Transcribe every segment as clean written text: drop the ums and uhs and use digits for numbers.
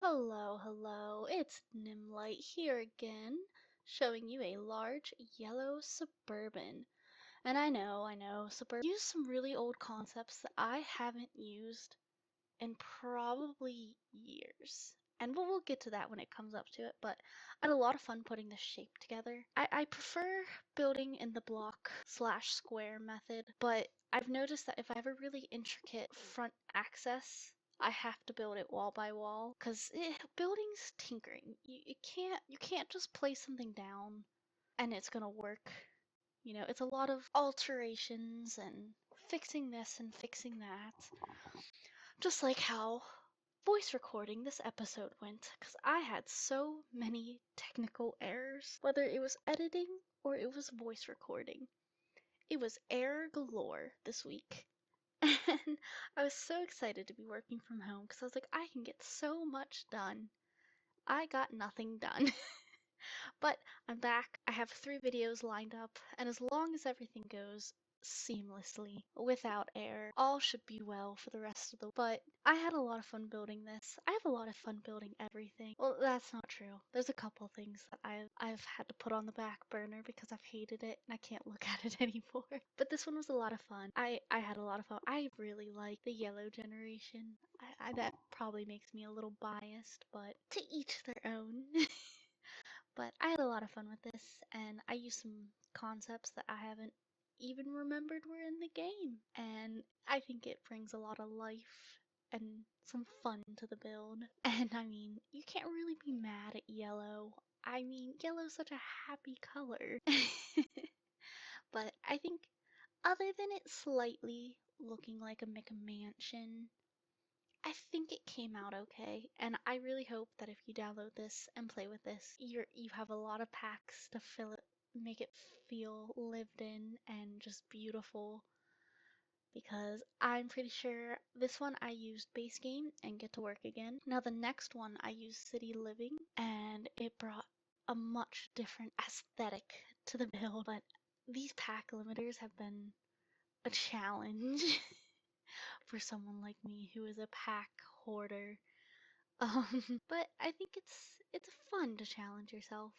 Hello, hello, it's Nimlite here again, showing you a large yellow suburban. And I know, suburban use some really old concepts that I haven't used in probably years. And we'll get to that when it comes up to it, but I had a lot of fun putting this shape together. I prefer building in the block slash square method, but I've noticed that if I have a really intricate front access, I have to build it wall by wall because building's tinkering. You can't just place something down and it's gonna work. It's a lot of alterations and fixing this and fixing that. Just like how voice recording this episode went, because I had so many technical errors, whether it was editing or it was voice recording. It was error galore this week. And I was so excited to be working from home because I was like, I can get so much done. I got nothing done. But I'm back. I have 3 videos lined up, and as long as everything goes seamlessly, without error, all should be well for the rest of the. But I had a lot of fun building this. I have a lot of fun building everything. Well, that's not true. There's a couple things that I've had to put on the back burner because I've hated it and I can't look at it anymore. But this one was a lot of fun. I had a lot of fun. I really like the yellow generation. That probably makes me a little biased, but to each their own. But I had a lot of fun with this, and I used some concepts that I haven't even remembered were in the game. And I think it brings a lot of life and some fun to the build. And I mean, you can't really be mad at yellow. I mean, yellow's such a happy color. But I think, other than it slightly looking like a McMansion, I think it came out okay, and I really hope that if you download this and play with this, you have a lot of packs to fill it, make it feel lived in and just beautiful. Because I'm pretty sure this one I used base game and get to work again. Now the next one I used city living, and it brought a much different aesthetic to the build. But these pack limiters have been a challenge. For someone like me who is a pack hoarder. But I think it's fun to challenge yourself,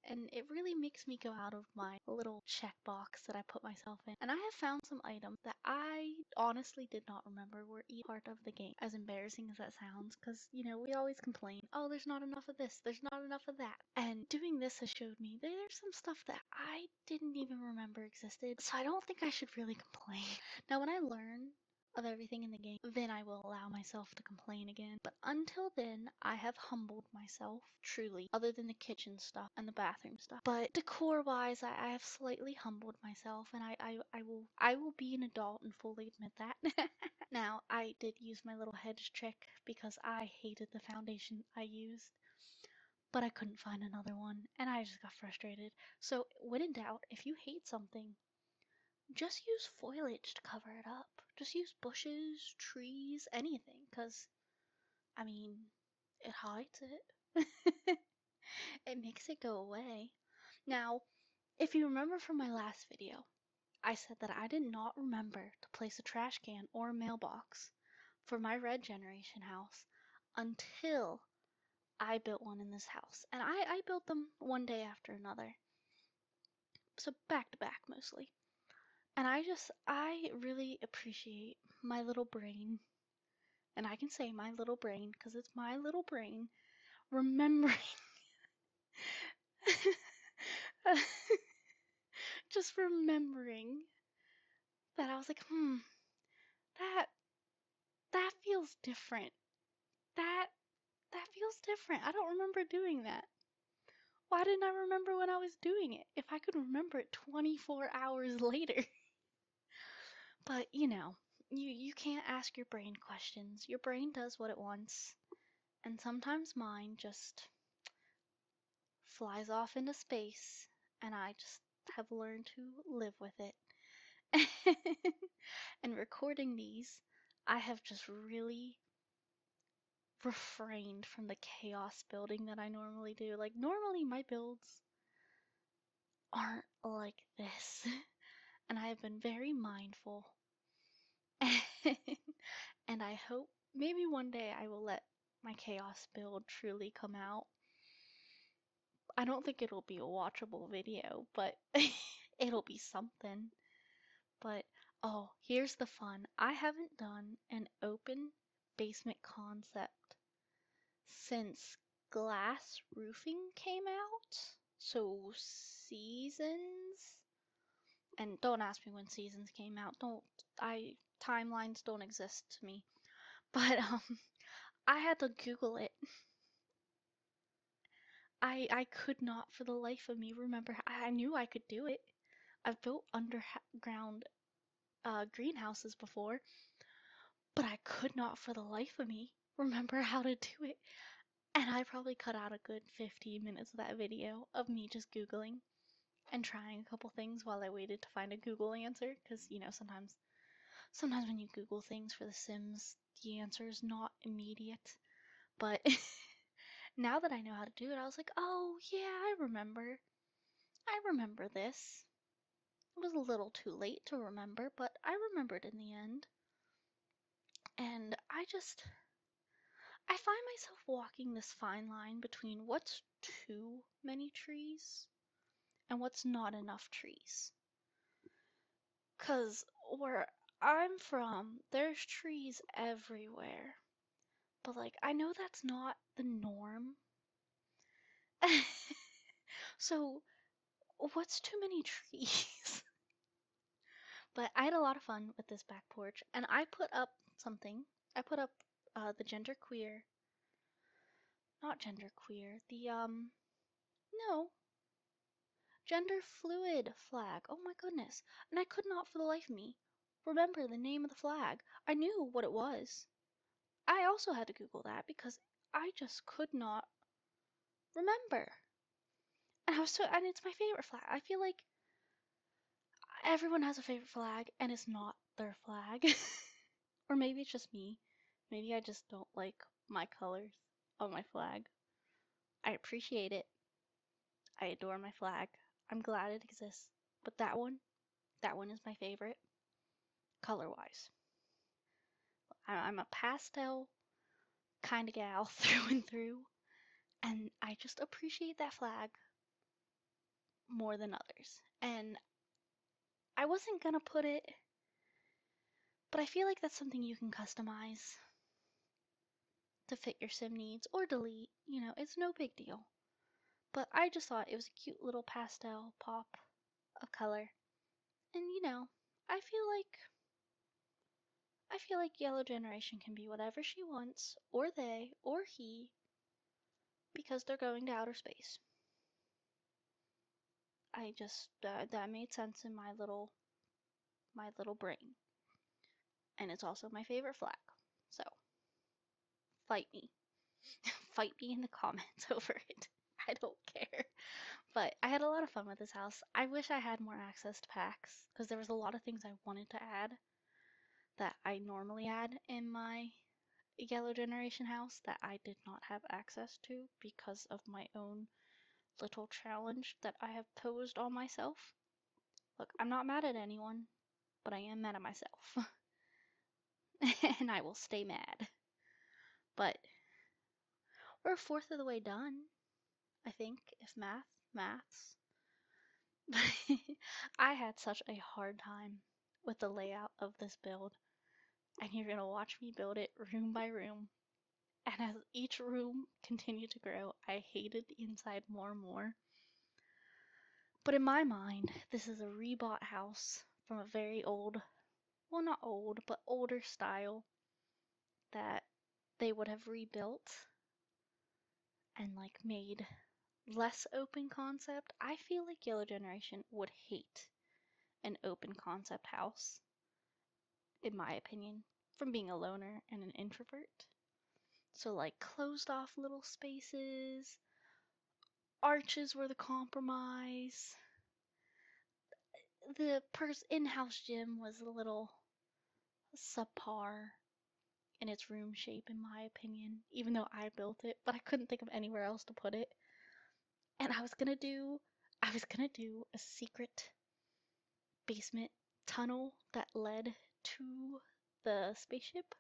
and it really makes me go out of my little checkbox that I put myself in. And I have found some items that I honestly did not remember were even part of the game. As embarrassing as that sounds, because we always complain, oh, there's not enough of this, there's not enough of that. And doing this has showed me there's some stuff that I didn't even remember existed. So I don't think I should really complain. Now, when I learn of everything in the game, then I will allow myself to complain again. But until then, I have humbled myself, truly, other than the kitchen stuff and the bathroom stuff. But decor-wise, I have slightly humbled myself, and I will be an adult and fully admit that. Now, I did use my little hedge trick because I hated the foundation I used, but I couldn't find another one, and I just got frustrated. So, when in doubt, if you hate something, just use foliage to cover it up. Just use bushes, trees, anything, because, I mean, it hides it. It makes it go away. Now, if you remember from my last video, I said that I did not remember to place a trash can or a mailbox for my red generation house until I built one in this house. And I built them one day after another. So back to back mostly. And I really appreciate my little brain, and I can say my little brain because it's my little brain, remembering, just remembering that I was like, that, that feels different. That, that feels different. I don't remember doing that. Why didn't I remember when I was doing it if I could remember it 24 hours later? But, you can't ask your brain questions. Your brain does what it wants. And sometimes mine just flies off into space, and I just have learned to live with it. And recording these, I have just really refrained from the chaos building that I normally do. Like, normally my builds aren't like this, and I have been very mindful. And I hope maybe one day I will let my chaos build truly come out. I don't think it'll be a watchable video, but it'll be something. But oh, here's the fun. I haven't done an open basement concept since glass roofing came out. So seasons, and don't ask me when seasons came out. Timelines don't exist to me. But I had to Google it. I could not for the life of me remember. I knew I could do it. I've built underground greenhouses before, but I could not for the life of me remember how to do it. And I probably cut out a good 15 minutes of that video of me just Googling and trying a couple things while I waited to find a Google answer. Because, sometimes when you Google things for The Sims, the answer is not immediate. But now that I know how to do it, I was like, oh, yeah, I remember. I remember this. It was a little too late to remember, but I remembered in the end. And I find myself walking this fine line between what's too many trees and what's not enough trees. 'Cause where I'm from, there's trees everywhere. But like, I know that's not the norm. So, what's too many trees? But I had a lot of fun with this back porch, and I put up something. I put up the not genderqueer, no, gender fluid flag. Oh my goodness. And I could not for the life of me remember the name of the flag. I knew what it was. I also had to Google that because I just could not remember. And it's my favorite flag. I feel like everyone has a favorite flag and it's not their flag. Or maybe it's just me. Maybe I just don't like my colors on my flag. I appreciate it. I adore my flag. I'm glad it exists. But that one is my favorite, color-wise. I'm a pastel kind of gal through and through, and I just appreciate that flag more than others. And I wasn't gonna put it, but I feel like that's something you can customize to fit your sim needs or delete. It's no big deal. But I just thought it was a cute little pastel pop of color. And I feel like Yellow Generation can be whatever she wants, or they, or he, because they're going to outer space. I just that made sense in my little brain. And it's also my favorite flag. So, fight me. Fight me in the comments over it. I don't care. But I had a lot of fun with this house. I wish I had more access to packs because there was a lot of things I wanted to add that I normally add in my Yellow Generation house that I did not have access to because of my own little challenge that I have posed on myself. Look, I'm not mad at anyone, but I am mad at myself. And I will stay mad. But we're a fourth of the way done, I think, if maths. I had such a hard time with the layout of this build, and you're gonna watch me build it room by room. And as each room continued to grow, I hated the inside more and more. But in my mind, this is a rebought house from a very old, well, not old, but older style that they would have rebuilt and like made less open concept. I feel like Yellow Generation would hate an open concept house, in my opinion, from being a loner and an introvert. So like closed off little spaces, arches were the compromise. The in-house gym was a little subpar in its room shape, in my opinion, even though I built it, but I couldn't think of anywhere else to put it. And I was gonna do a secret basement tunnel that led to the spaceship.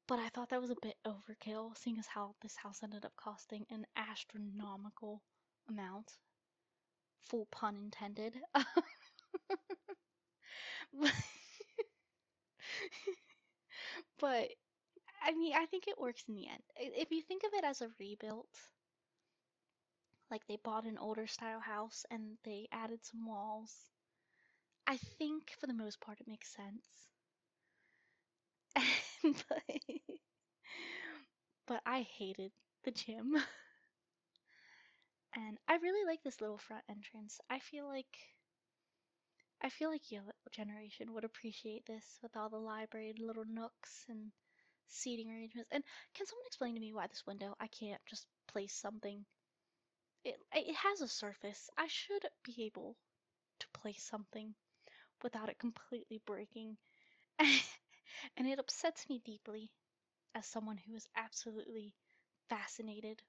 But I thought that was a bit overkill, seeing as how this house ended up costing an astronomical amount. Full pun intended. But I mean, I think it works in the end. If you think of it as a rebuild, like they bought an older style house and they added some walls, I think for the most part it makes sense. but, but I hated the gym. And I really like this little front entrance. I feel like your generation would appreciate this with all the library little nooks and seating arrangements. And can someone explain to me why this window I can't just place something? It has a surface. I should be able to place something without it completely breaking. And it upsets me deeply as someone who is absolutely fascinated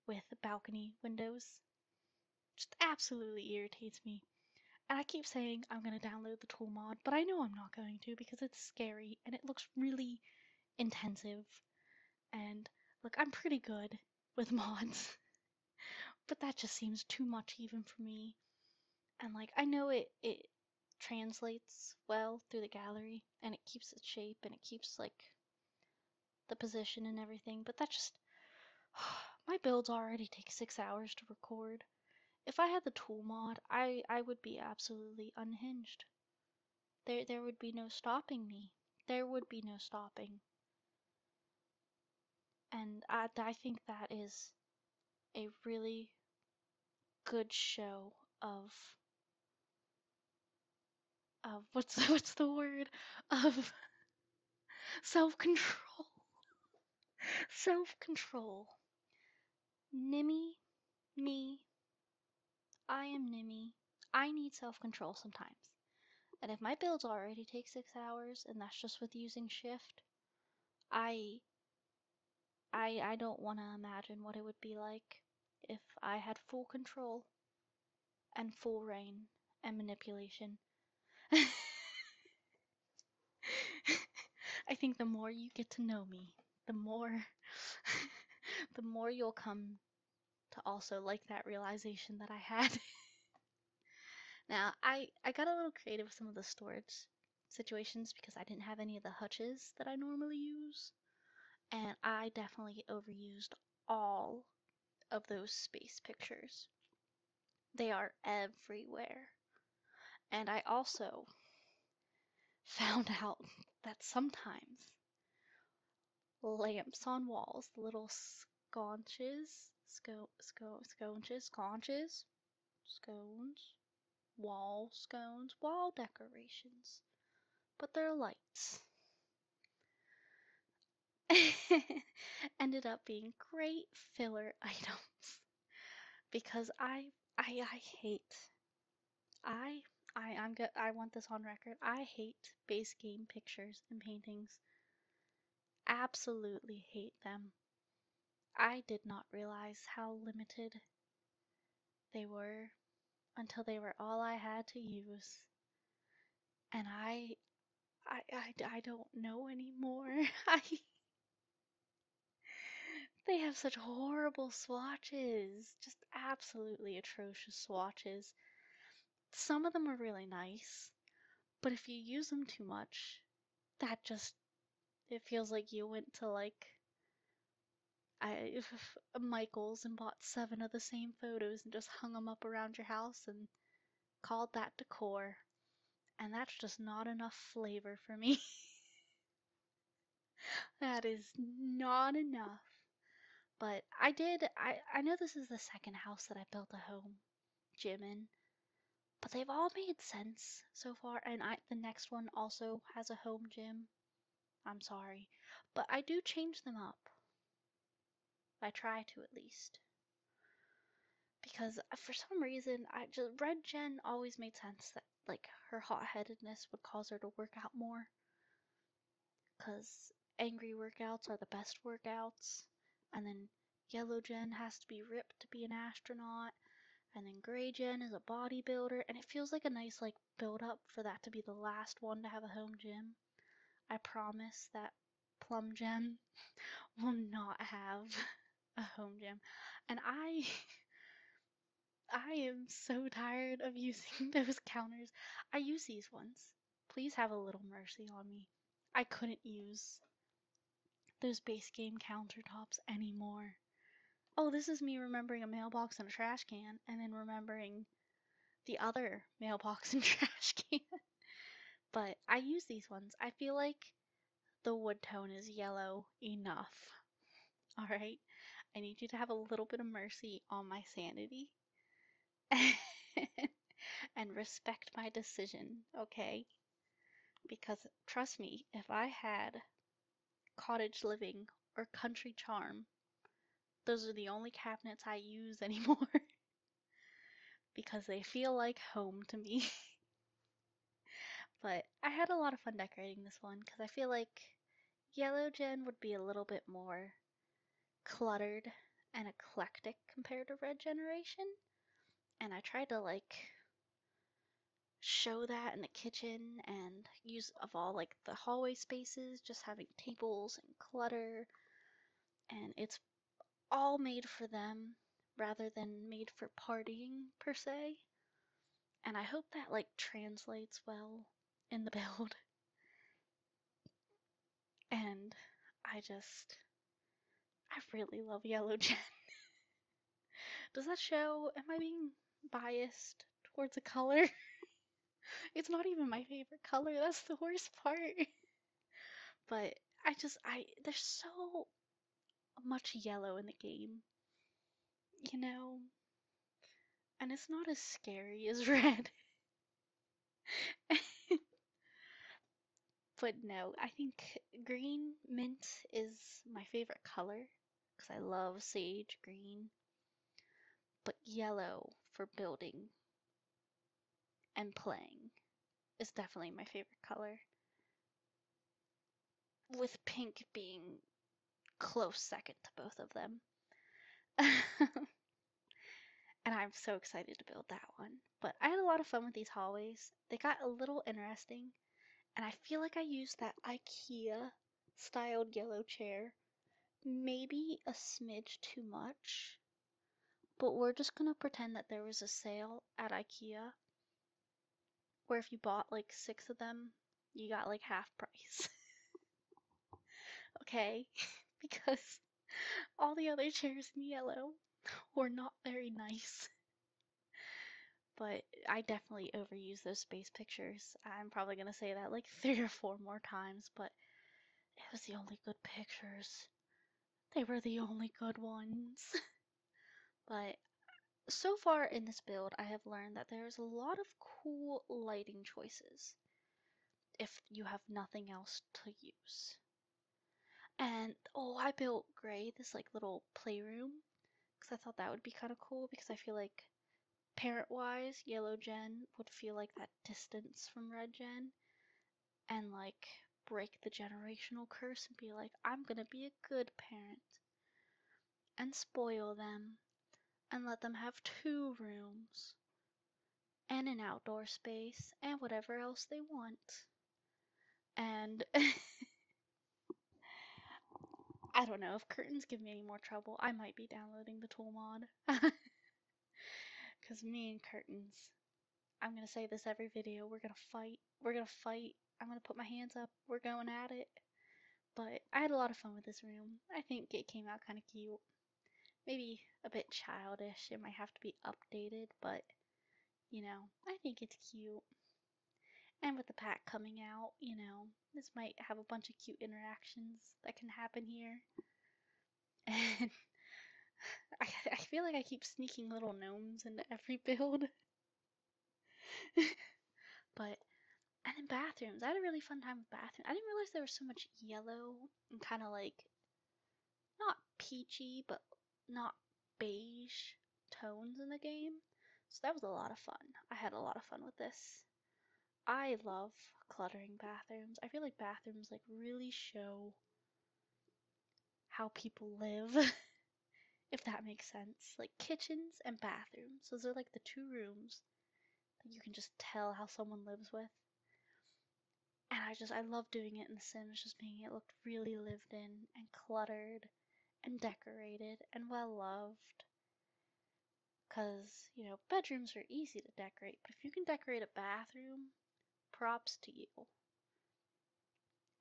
with balcony windows. Just absolutely irritates me. And I keep saying I'm going to download the tool mod, but I know I'm not going to because it's scary and it looks really intensive. And look, I'm pretty good with mods, but that just seems too much even for me. And like, I know it translates well through the gallery and it keeps its shape and it keeps like the position and everything, but that just my builds already take 6 hours to record. If I had the tool mod, I would be absolutely unhinged. There would be no stopping me. There would be no stopping. And I think that is a really good show of what's the word? Of self-control. Self-control. Nimmy, me, I am Nimmy. I need self-control sometimes. And if my builds already take 6 hours and that's just with using shift, I I don't want to imagine what it would be like if I had full control and full reign and manipulation. I think the more you get to know me, the more the more you'll come to also like that realization that I had. Now, I got a little creative with some of the storage situations because I didn't have any of the hutches that I normally use, and I definitely overused all of those space pictures. They are everywhere. And I also found out that sometimes lamps on walls, the little sconches, scones, wall decorations, but they're lights. Ended up being great filler items because I hate I I want this on record. I hate base game pictures and paintings. Absolutely hate them. I did not realize how limited they were until they were all I had to use. And I don't know anymore. They have such horrible swatches. Just absolutely atrocious swatches. Some of them are really nice, but if you use them too much, that just it feels like you went to like Michael's and bought 7 of the same photos and just hung them up around your house and called that decor. And that's just not enough flavor for me. That is not enough. But I know this is the second house that I built a home gym in, but they've all made sense so far. And the next one also has a home gym. I'm sorry, but I do change them up. I try to at least. Because for some reason, Red Jen always made sense that like her hot-headedness would cause her to work out more. Because angry workouts are the best workouts, and then Yellow Jen has to be ripped to be an astronaut, and then Gray Jen is a bodybuilder, and it feels like a nice like build up for that to be the last one to have a home gym. I promise that plum gem will not have a home gym. And I am so tired of using those counters. I use these ones. Please have a little mercy on me. I couldn't use those base game countertops anymore. Oh, this is me remembering a mailbox and a trash can, and then remembering the other mailbox and trash can. But I use these ones. I feel like the wood tone is yellow enough. Alright? I need you to have a little bit of mercy on my sanity and respect my decision, okay? Because trust me, if I had cottage living or country charm, those are the only cabinets I use anymore because they feel like home to me. But I had a lot of fun decorating this one because I feel like Yellow Gen would be a little bit more cluttered and eclectic compared to Red Generation. And I tried to like show that in the kitchen and use of all like the hallway spaces, just having tables and clutter. And it's all made for them rather than made for partying per se. And I hope that like translates well in the build. And I really love Yellow Gen. Does that show? Am I being biased towards a color? It's not even my favorite color. That's the worst part. But there's so much yellow in the game, you know? And it's not as scary as red. But no, I think green mint is my favorite color because I love sage green. But yellow for building and playing is definitely my favorite color. With pink being close second to both of them. And I'm so excited to build that one. But I had a lot of fun with these hallways. They got a little interesting, and I feel like I used that IKEA styled yellow chair maybe a smidge too much. But we're just gonna pretend that there was a sale at IKEA where if you bought like 6 of them, you got like half price. Okay? Because all the other chairs in yellow were not very nice. But I definitely overuse those space pictures. I'm probably gonna say that like 3 or 4 more times, but it was the only good pictures. They were the only good ones. But so far in this build, I have learned that there's a lot of cool lighting choices if you have nothing else to use. And oh, I built Gray, this like little playroom, because I thought that would be kind of cool because I feel like parent-wise, Yellow Gen would feel like that distance from Red Gen and like break the generational curse and be like, I'm gonna be a good parent and spoil them and let them have 2 rooms and an outdoor space and whatever else they want. And I don't know, if curtains give me any more trouble, I might be downloading the tool mod. Because me and curtains, I'm gonna say this every video, we're gonna fight. We're gonna fight. I'm gonna put my hands up. We're going at it. But I had a lot of fun with this room. I think it came out kind of cute. Maybe a bit childish. It might have to be updated, but you know, I think it's cute. And with the pack coming out, you know, this might have a bunch of cute interactions that can happen here. And I feel like I keep sneaking little gnomes into every build. But, and then bathrooms. I had a really fun time with bathrooms. I didn't realize there was so much yellow and kind of like, not peachy, but not beige tones in the game. So that was a lot of fun. I had a lot of fun with this. I love cluttering bathrooms. I feel like bathrooms like really show how people live, if that makes sense. Like kitchens and bathrooms. Those are like the 2 rooms that you can just tell how someone lives with. And I love doing it in The Sims, just making it look really lived in and cluttered and decorated and well loved. Because, bedrooms are easy to decorate, but if you can decorate a bathroom, props to you.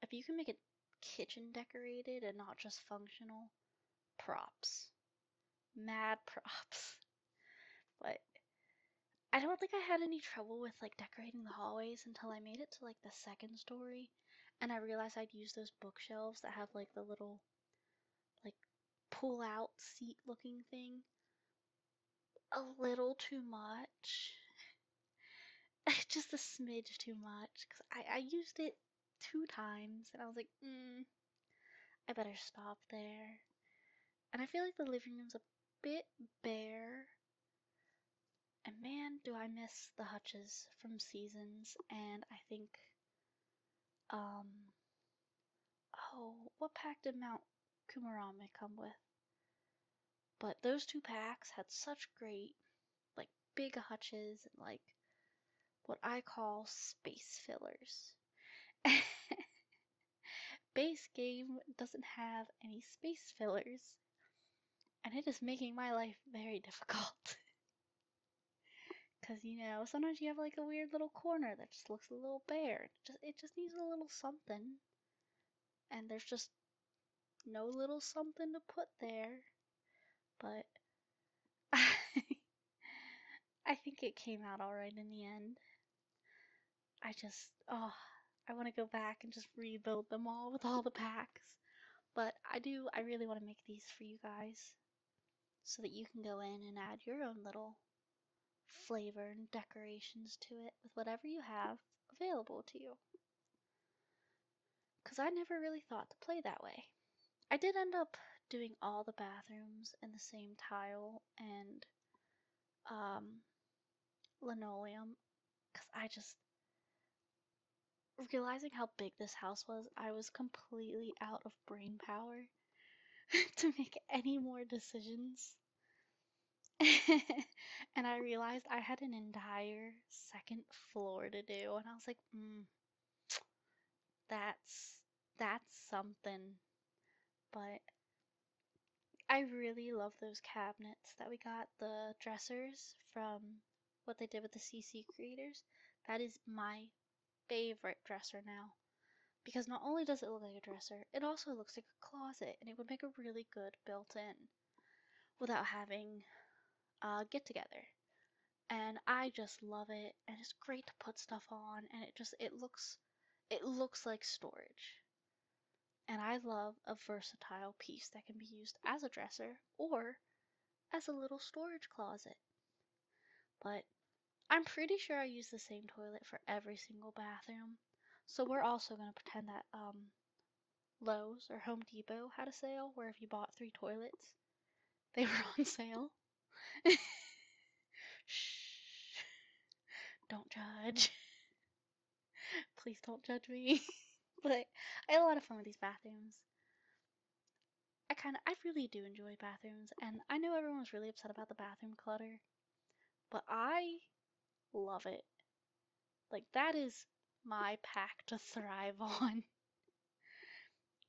If you can make a kitchen decorated and not just functional, props. Mad props. But I don't think I had any trouble with like decorating the hallways until I made it to like the second story, and I realized I'd use those bookshelves that have like the little like pull out seat looking thing a little too much. Just a smidge too much, because I used it 2 times and I was like, I better stop there. And I feel like the living room's a bit bare. And man, do I miss the hutches from Seasons. And I think, what pack did Mount Kumarame come with? But those 2 packs had such great, like, big hutches and, like, what I call space fillers. Base game doesn't have any space fillers, and it is making my life very difficult. Because, sometimes you have like a weird little corner that just looks a little bare. It just needs a little something. And there's just no little something to put there. But I think it came out alright in the end. I want to go back and just rebuild them all with all the packs. But I really want to make these for you guys so that you can go in and add your own little flavor and decorations to it with whatever you have available to you. Because I never really thought to play that way. I did end up doing all the bathrooms in the same tile and linoleum, because I just, realizing how big this house was, I was completely out of brain power to make any more decisions. And I realized I had an entire second floor to do, and I was like, that's something. But I really love those cabinets that we got, the dressers from what they did with the CC creators. That is my favorite dresser now. Because not only does it look like a dresser, it also looks like a closet, and it would make a really good built-in without having a get-together. And I just love it, and it's great to put stuff on, and it looks like storage. And I love a versatile piece that can be used as a dresser or as a little storage closet. But I'm pretty sure I use the same toilet for every single bathroom. So we're also going to pretend that Lowe's or Home Depot had a sale where if you bought 3 toilets, they were on sale. Shh. Don't judge. Please don't judge me. But I had a lot of fun with these bathrooms. I really do enjoy bathrooms, and I know everyone's really upset about the bathroom clutter, but I love it. Like, that is my pack to thrive on.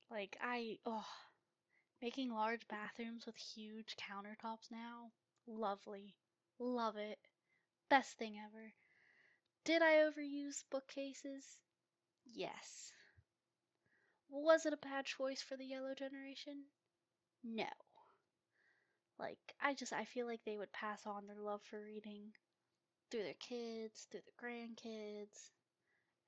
Like, making large bathrooms with huge countertops now, lovely. Love it. Best thing ever. Did I overuse bookcases? Yes. Was it a bad choice for the yellow generation? No. Like, I feel like they would pass on their love for reading through their kids, through their grandkids.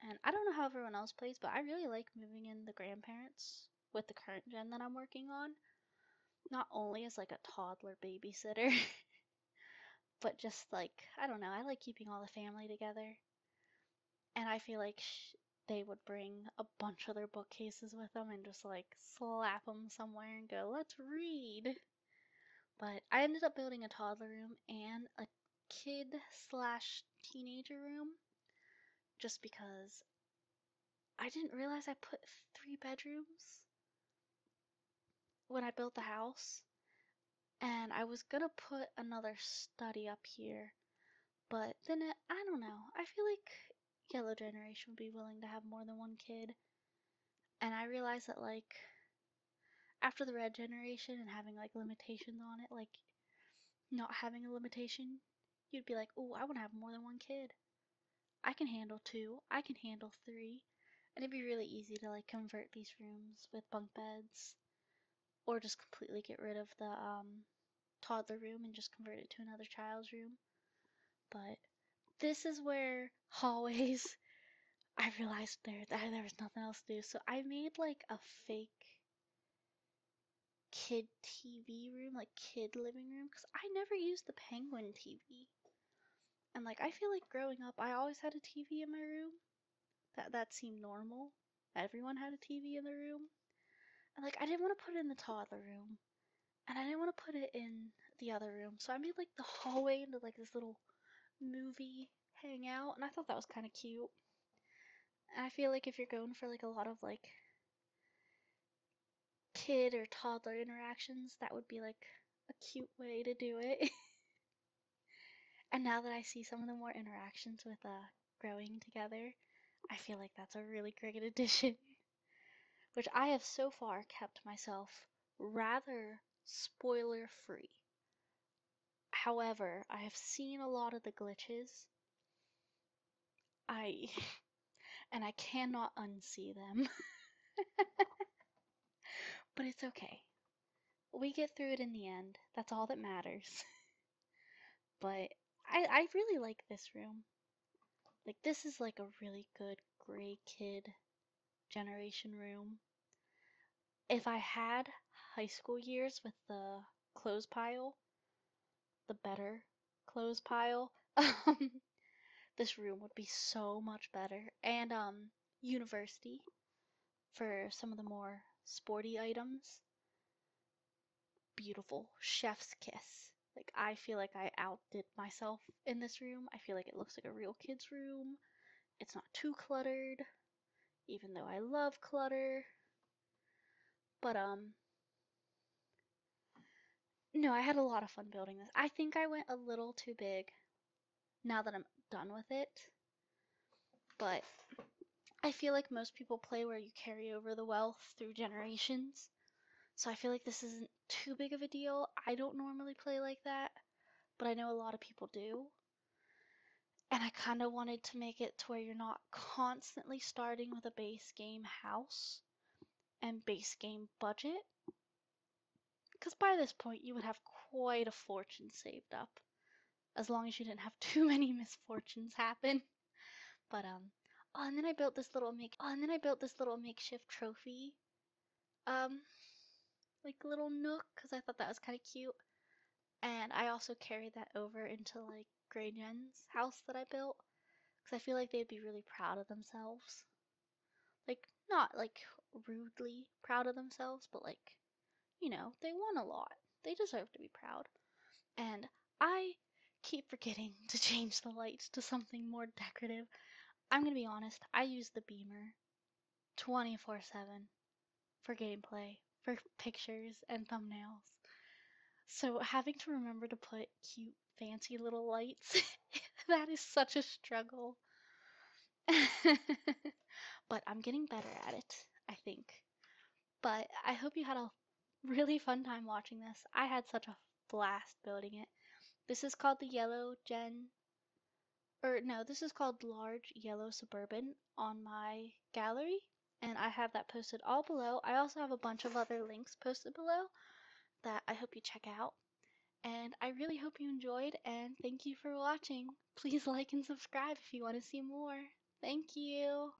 And I don't know how everyone else plays, but I really like moving in the grandparents with the current gen that I'm working on. Not only as like a toddler babysitter, but just like, I don't know, I like keeping all the family together. And I feel like they would bring a bunch of their bookcases with them and just like slap them somewhere and go, let's read. But I ended up building a toddler room and a kid slash teenager room just because I didn't realize I put 3 bedrooms when I built the house. And I was gonna put another study up here, but then I don't know. I feel like yellow generation would be willing to have more than one kid. And I realized that, like, after the red generation and having, like, limitations on it, like, not having a limitation, you'd be like, oh, I want to have more than one kid. I can handle 2, I can handle 3. And it'd be really easy to, like, convert these rooms with bunk beds, or just completely get rid of the toddler room and just convert it to another child's room. But this is where hallways, I realized there was nothing else to do. So I made like a fake kid TV room, like kid living room, because I never used the Penguin TV. And like I feel like growing up, I always had a TV in my room. That seemed normal. Everyone had a TV in their room. And like I didn't want to put it in the toddler room. And I didn't want to put it in the other room. So I made like the hallway into like this little movie hangout, and I thought that was kind of cute. And I feel like if you're going for like a lot of like kid or toddler interactions, that would be like a cute way to do it. And now that I see some of the more interactions with growing together, I feel like that's a really great addition, which I have so far kept myself rather spoiler free. However, I have seen a lot of the glitches. I and I cannot unsee them. But it's okay. We get through it in the end. That's all that matters. But I really like this room. Like, this is like a really good gray kid generation room. If I had high school years with the clothes pile, the better clothes pile, this room would be so much better. And university for some of the more sporty items. Beautiful. Chef's kiss. Like, I feel like I outdid myself in this room. I feel like it looks like a real kid's room. It's not too cluttered, even though I love clutter. But, no, I had a lot of fun building this. I think I went a little too big now that I'm done with it. But I feel like most people play where you carry over the wealth through generations. So I feel like this isn't too big of a deal. I don't normally play like that, but I know a lot of people do. And I kind of wanted to make it to where you're not constantly starting with a base game house and base game budget. Because by this point, you would have quite a fortune saved up. As long as you didn't have too many misfortunes happen. But, oh, and then I built this little makeshift trophy, like little nook, because I thought that was kind of cute. And I also carried that over into, like, Gray Jen's house that I built. Because I feel like they'd be really proud of themselves. Like, not, like, rudely proud of themselves, but, like, you know, they won a lot. They deserve to be proud. And I keep forgetting to change the lights to something more decorative. I'm gonna be honest, I use the beamer 24/7 for gameplay, for pictures, and thumbnails. So having to remember to put cute, fancy little lights, that is such a struggle. But I'm getting better at it, I think. But I hope you had a really fun time watching this. I had such a blast building it. This is called the this is called Large Yellow Suburban on my gallery, and I have that posted all below. I also have a bunch of other links posted below that I hope you check out. And I really hope you enjoyed, and thank you for watching. Please like and subscribe if you want to see more. Thank you.